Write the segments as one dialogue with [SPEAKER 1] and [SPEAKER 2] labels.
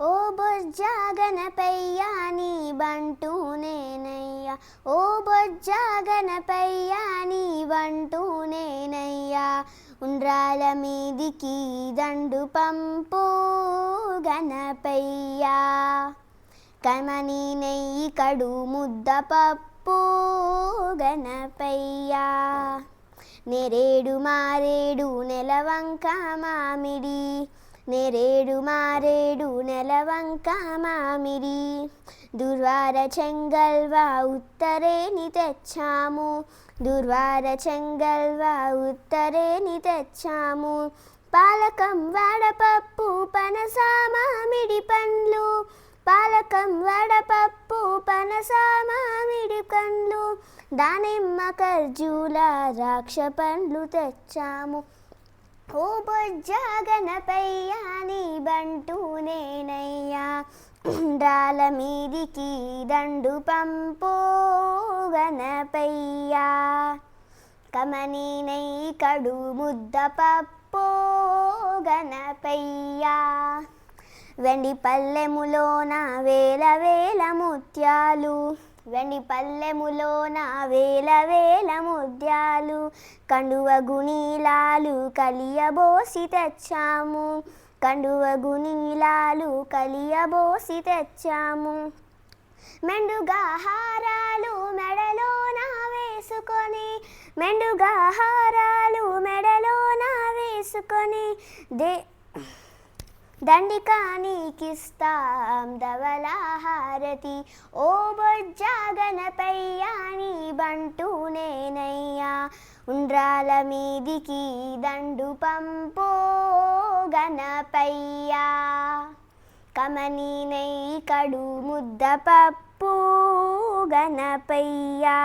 [SPEAKER 1] ఓ బొజ్జా గణపయ్యా నీ బంటూ నేనయ్యా, ఓ బొజ్జా గణపయ్యా నీ బంటూ నేనయ్యా. ఉండ్రాల మీదికి దండు పంపు గణపయ్యా, కమని నెయ్యి కడు ముద్ద పప్పు గణపయ్యా. నెరేడు మారేడు నెలవంక మామిడి, నెరేడు మారేడు నెలవంక మామిడి. దుర్వార చెంగల్వా ఉత్తరేని తెచ్చాము, దుర్వార చెంగల్వా ఉత్తరేని తెచ్చాము. పాలకం వడపప్పు పనస మామిడి పండ్లు, పాలకం వడపప్పు పనస మామిడి పండ్లు. దానిమ్మ ఖర్జూల ద్రాక్ష పండ్లు తెచ్చాము. ఓ బొజ్జా గణపయ్యా నీ బంటూ నేనయ్యా, ఉండ్రాల మీదికి దండు పంపు గణపయ్యా, కమని నెయ్యి కడు ముద్ద పప్పు గణపయ్యా. వెండి పల్లెములోన వేల వేల ముత్యాలు, వెండి పల్లెములోన వేల వేల ముత్యాలు. కండువ గుణీలాలు కలియబోసి తెచ్చాము, కండువ గుణీలాలు కలియబోసి తెచ్చాము. మెండుగా హారాలు మెడలోన వేసుకొని, మెండుగా హారాలు మెడలోన వేసుకొని దండికా నీకిస్తాం ధవళ హారతి. ఓ బొజ్జా గణపయ్యా నీ బంటూ నేనయ్యా, ఉండ్రాల మీదికి దండు పంపు గణపయ్యా, కమని నెయ్యి కడు ముద్ద పప్పు గణపయ్యా.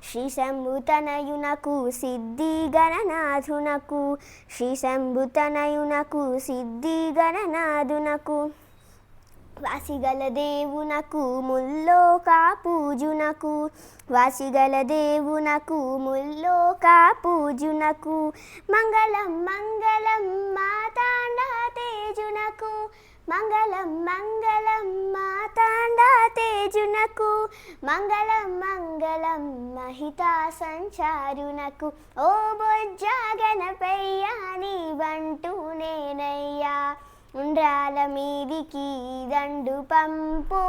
[SPEAKER 1] శ్రీ శంభుతనయునకు సిద్ధి గణనాథునకు, శ్రీ శంభుతనయునకు సిద్ధి గణనాథునకు. వాసిగల దేవునకు ముల్లోక పూజునకు, వాసిగల దేవునకు ముల్లోక పూజునకు. మంగళం మంగళం మాతాండ తేజునకు, మంగళం మంగళం మాతాండ తేజునకు. మంగళం మంగళం మహితా సంచారునకు. ఓ బొజ్జా గణపయ్యా నీ బంటూ నేనయ్యా, ఉండ్రాల మీదికి దండు పంపు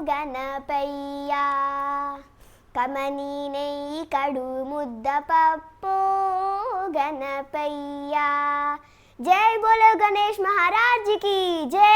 [SPEAKER 1] గణపయ్యా, కమని నెయ్యి కడు ముద్ద పప్పు గణపయ్యా. జై బోలో గణేష్ महाराज की जय।